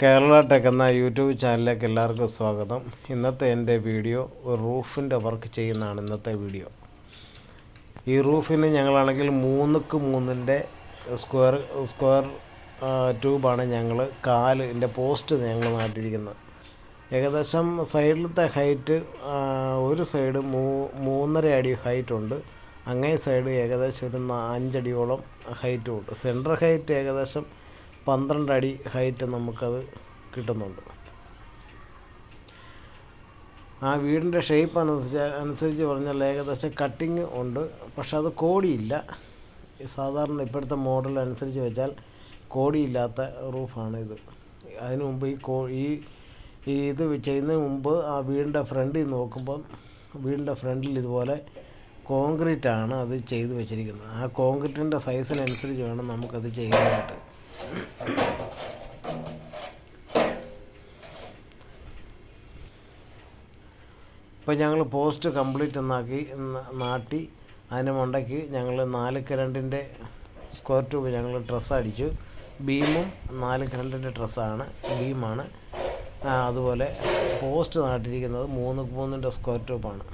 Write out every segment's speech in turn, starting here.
Kerala tech എന്ന YouTube ചാനലിലേക്ക് എല്ലാവർക്കും സ്വാഗതം. ഇന്നത്തെ എൻ്റെ വീഡിയോ റൂഫിൻ്റെ വർക്ക് ചെയ്യുന്നതാണ്. ഇന്നത്തെ വീഡിയോ ഈ റൂഫിന് ഞങ്ങളാണെങ്കിൽ 3x3 സ്ക്വയർ ട്യൂബാണ് ഞങ്ങൾ കാലിൻ്റെ പോസ്റ്റ് ഞങ്ങൾ നാട്ടിയിരിക്കുന്നത്. ഏകദേശം സൈഡിലത്തെ ഹൈറ്റ് ഒരു സൈഡ് 3.5 അടി ഹൈറ്റുണ്ട്. അങ്ങേ സൈഡ് ഏകദേശം ഒരു 5 അടിയോളം ഹൈറ്റും ഉണ്ട്. സെൻറ്റർ ഹൈറ്റ് ഏകദേശം 12 അടി ഹൈറ്റ് നമുക്കത് കിട്ടുന്നുണ്ട്. ആ വീടിൻ്റെ ഷേപ്പ് അനുസരിച്ച് പറഞ്ഞാൽ ഏകദേശം കട്ടിങ് ഉണ്ട്, പക്ഷെ അത് കോടിയില്ല. സാധാരണ ഇപ്പോഴത്തെ മോഡൽ അനുസരിച്ച് വെച്ചാൽ കോടിയില്ലാത്ത റൂഫാണ് ഇത്. അതിനു മുമ്പ് ഇത് ചെയ്യുന്നതിന് മുമ്പ് ആ വീടിൻ്റെ ഫ്രണ്ടിൽ നോക്കുമ്പം വീടിൻ്റെ ഫ്രണ്ടിൽ ഇതുപോലെ കോൺക്രീറ്റാണ് അത് ചെയ്ത് വെച്ചിരിക്കുന്നത്. ആ കോൺക്രീറ്റിൻ്റെ സൈസിനനുസരിച്ച് വേണം നമുക്കത് ചെയ്യാനായിട്ട്. ഇപ്പോൾ ഞങ്ങൾ പോസ്റ്റ് കംപ്ലീറ്റ് നാട്ടി അതിന് മണ്ടയ്ക്ക് ഞങ്ങൾ 4x2 സ്ക്വയർ ട്യൂബ് ഞങ്ങൾ ട്രസ് അടിച്ചു. ബീമും 4x2 ട്രസ്സാണ്, ബീമാണ്. അതുപോലെ പോസ്റ്റ് നാട്ടിരിക്കുന്നത് 3x3 സ്ക്വയർ ട്യൂബാണ്.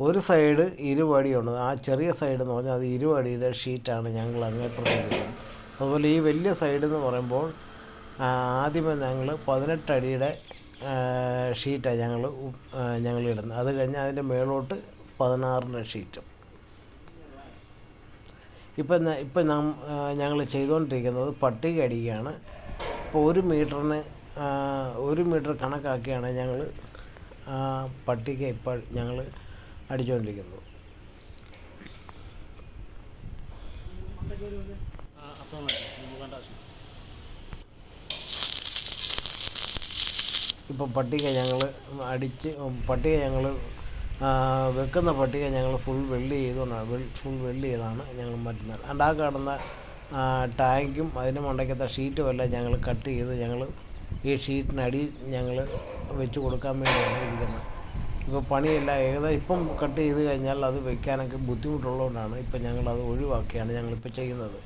ഒരു സൈഡ് 20 അടിയുണ്ട്. ആ ചെറിയ സൈഡ് എന്ന് പറഞ്ഞാൽ അത് 20 അടിയുടെ ഷീറ്റാണ് ഞങ്ങൾ അങ്ങേപ്പുറത്ത് ഇടുന്നത്. അതുപോലെ ഈ വലിയ സൈഡ് എന്ന് പറയുമ്പോൾ ആദ്യമേ ഞങ്ങൾ 18 അടിയുടെ ഷീറ്റാണ് ഞങ്ങൾ ഇടുന്നത്. അത് കഴിഞ്ഞ് അതിൻ്റെ മേലോട്ട് 16 ഷീറ്റും. ഇപ്പം ഞങ്ങൾ ചെയ്തുകൊണ്ടിരിക്കുന്നത് പട്ടിക അടിക്കുകയാണ്. ഇപ്പോൾ 1 മീറ്റർ കണക്കാക്കിയാണ് ഞങ്ങൾ പട്ടിക ഇപ്പോൾ ഞങ്ങൾ അടിച്ചുകൊണ്ടിരിക്കുന്നത്. ഇപ്പം പട്ടിക ഞങ്ങൾ വെക്കുന്ന പട്ടിക ഞങ്ങൾ ഫുൾ വെൽഡ് ചെയ്താണ് ഞങ്ങൾ മാറ്റുന്നത്. ആ കാണുന്ന ടാങ്കും അതിന് മണ്ടയ്ക്കത്തെ ഷീറ്റും എല്ലാം ഞങ്ങൾ കട്ട് ചെയ്ത് ഞങ്ങൾ ഈ ഷീറ്റിനടി ഞങ്ങൾ വെച്ച് കൊടുക്കാൻ വേണ്ടിയാണ് ഇരിക്കുന്നത്. ഇപ്പോൾ പണിയില്ല, ഏകദേശം ഇപ്പം കട്ട് ചെയ്ത് കഴിഞ്ഞാൽ അത് വെക്കാനൊക്കെ ബുദ്ധിമുട്ടുള്ളതുകൊണ്ടാണ് ഇപ്പം ഞങ്ങളത് ഒഴിവാക്കിയാണ് ഞങ്ങളിപ്പോൾ ചെയ്യുന്നത്.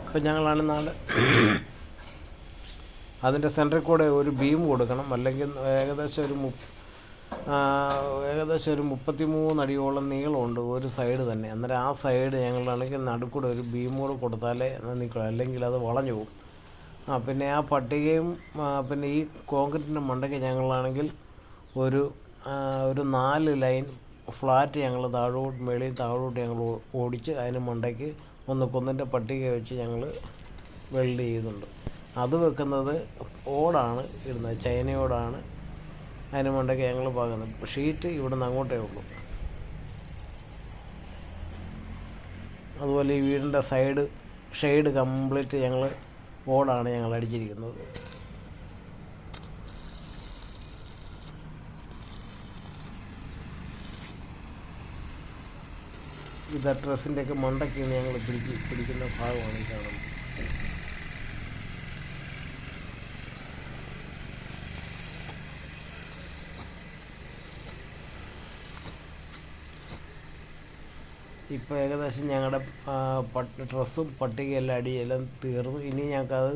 ഇപ്പം ഞങ്ങളാണ് അതിൻ്റെ സെൻറ്ററിൽ കൂടെ ഒരു ബീം കൊടുക്കണം, അല്ലെങ്കിൽ ഏകദേശം ഒരു 33 അടിയോളം നീളമുണ്ട് ഒരു സൈഡ് തന്നെ. അന്നേരം ആ സൈഡ് ഞങ്ങളാണെങ്കിൽ നടുക്കൂടെ ഒരു ബീം കൂടെ കൊടുത്താലേ നിൽക്കും, അല്ലെങ്കിൽ അത് വളഞ്ഞു പോകും. പിന്നെ ആ പട്ടികയും പിന്നെ ഈ കോൺക്രീറ്റിൻ്റെ മണ്ടയ്ക്ക് ഞങ്ങളാണെങ്കിൽ ഒരു 4 ലൈൻ ഫ്ലാറ്റ് ഞങ്ങൾ മേളിൽ താഴോട്ട് ഞങ്ങൾ ഓടിച്ച് അതിന് മണ്ടയ്ക്ക് 1x1 പട്ടിക വെച്ച് ഞങ്ങൾ വെൽഡ് ചെയ്യുന്നുണ്ട്. അത് വെക്കുന്നത് ഓടാണ് ഇടുന്നത്, ചൈനയോടാണ് അതിന് മണ്ടയ്ക്ക് ഞങ്ങൾ പാകുന്നത്. ഷീറ്റ് ഇവിടെ നിന്ന് അങ്ങോട്ടേ ഉള്ളൂ. അതുപോലെ ഈ വീടിൻ്റെ ഷെയ്ഡ് കംപ്ലീറ്റ് ഞങ്ങൾ ഓടാണ് ഞങ്ങൾ അടിച്ചിരിക്കുന്നത്. ഇത് ഡ്രസ്സിൻ്റെയൊക്കെ മണ്ടയ്ക്ക് ഞങ്ങൾ പിടിക്കുന്ന ഭാഗമാണ് ഈ കാണുന്നത്. ഇപ്പോൾ ഏകദേശം ഞങ്ങളുടെ ഡ്രസ്സും പട്ടികയെല്ലാം അടിയെല്ലാം തീർന്നു. ഇനി ഞങ്ങൾക്കത്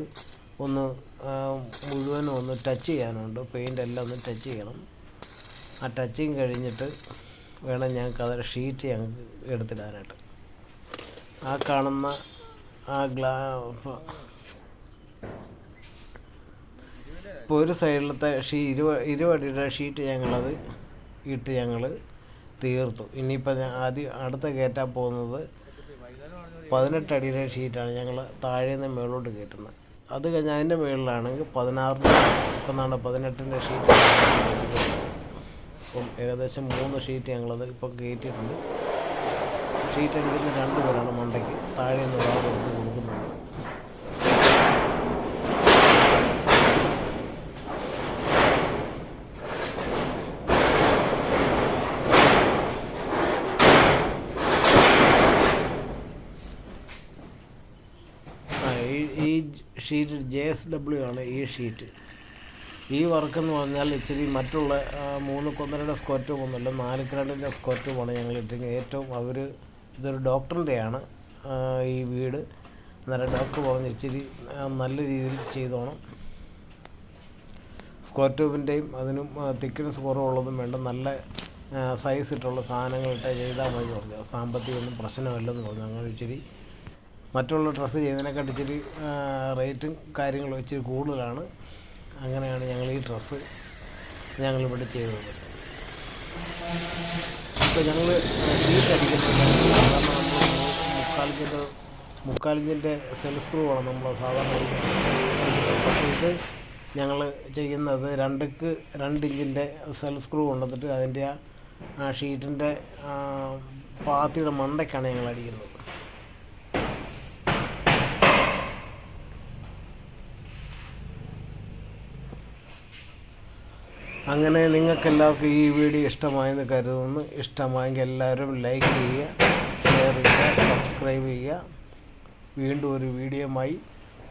മുഴുവനും ഒന്ന് ടച്ച് ചെയ്യാനുണ്ട്. പെയിൻ്റെല്ലാം ഒന്ന് ടച്ച് ചെയ്യണം. ആ ടച്ചിങ് കഴിഞ്ഞിട്ട് വേണം ഞങ്ങൾക്കത് ഷീറ്റ് ഞങ്ങൾക്ക് എടുത്തിടാനായിട്ട്. ആ കാണുന്ന ഇപ്പോൾ ഒരു സൈഡിലത്തെ 20 അടിയുടെ ഷീറ്റ് ഞങ്ങളത് ഞങ്ങൾ തീർത്തു. ഇനിയിപ്പോൾ അടുത്ത കയറ്റാൻ പോകുന്നത് 18 അടിയുടെ ഷീറ്റാണ് ഞങ്ങൾ താഴേന്ന് മേളോട്ട് കയറ്റുന്നത്. അത് കഴിഞ്ഞ് അതിൻ്റെ മുകളിലാണെങ്കിൽ 18 ഷീറ്റ്. ഇപ്പം ഏകദേശം 3 ഷീറ്റ് ഞങ്ങളത് ഇപ്പം കയറ്റിയിട്ടുണ്ട്. ഷീറ്റ് അടിക്കുന്ന 2 പേരാണ് മണ്ടയ്ക്ക്, താഴേന്ന് ഒരാളെടുത്ത് കൊടുക്കുന്നുണ്ട്. ഈ ഷീറ്റ് JSW ആണ് ഈ ഷീറ്റ്. ഈ വർക്കെന്ന് പറഞ്ഞാൽ ഇച്ചിരി മറ്റുള്ള 3x1 സ്ക്വയർ ട്യൂബ് ഒന്നുമില്ല, 4x2 സ്ക്വയർ ട്യൂബാണ് ഞങ്ങൾ ഇട്ടിരിക്കുന്നത്. ഇതൊരു ഡോക്ടറിൻ്റെയാണ് ഈ വീട്. അന്നേരം ഡോക്ടർ പറഞ്ഞ് ഇച്ചിരി നല്ല രീതിയിൽ ചെയ്തോണം. സ്ക്വയർ ട്യൂബിൻ്റെയും അതിനും തിക്നെസ് കുറവുള്ളതും വേണ്ട, നല്ല സൈസ് ഇട്ടുള്ള സാധനങ്ങളിട്ട് ചെയ്താൽ മതി പറഞ്ഞു. സാമ്പത്തികമൊന്നും പ്രശ്നമല്ലെന്ന് പറഞ്ഞു. അങ്ങനെ ഇച്ചിരി മറ്റുള്ള ഡ്രസ്സ് ചെയ്യുന്നതിനെക്കാട്ടി ഇച്ചിരി റേറ്റും കാര്യങ്ങളും ഇച്ചിരി കൂടുതലാണ്. അങ്ങനെയാണ് ഞങ്ങൾ ഈ ഡ്രസ്സ് ഞങ്ങളിവിടെ ചെയ്തത്. ഇപ്പോൾ ഞങ്ങൾ ഷീറ്റ് അടിക്കുന്നുണ്ട്. സാധാരണ നമ്മൾ മുക്കാലിഞ്ചിൻ്റെ സെൽ സ്ക്രൂ ആണ് നമ്മൾ സാധാരണ അടിക്കുന്നത്. പക്ഷേ ഇത് ഞങ്ങൾ ചെയ്യുന്നത് 2 ഇഞ്ചിൻ്റെ സെൽ സ്ക്രൂ കൊണ്ടുവന്നിട്ട് അതിൻ്റെ ആ ഷീറ്റിൻ്റെ പാത്തിയുടെ മണ്ടയ്ക്കാണ് ഞങ്ങൾ അടിക്കുന്നത്. അങ്ങനെ നിങ്ങൾക്കെല്ലാവർക്കും ഈ വീഡിയോ ഇഷ്ടമായെന്ന് കരുതുന്നു. ഇഷ്ടമായെങ്കിൽ എല്ലാവരും ലൈക്ക് ചെയ്യുക, ഷെയർ ചെയ്യുക, സബ്സ്ക്രൈബ് ചെയ്യുക. വീണ്ടും ഒരു വീഡിയോയുമായി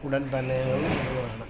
ഉടൻ തന്നെ ഞങ്ങൾ വരുന്നതാണ്.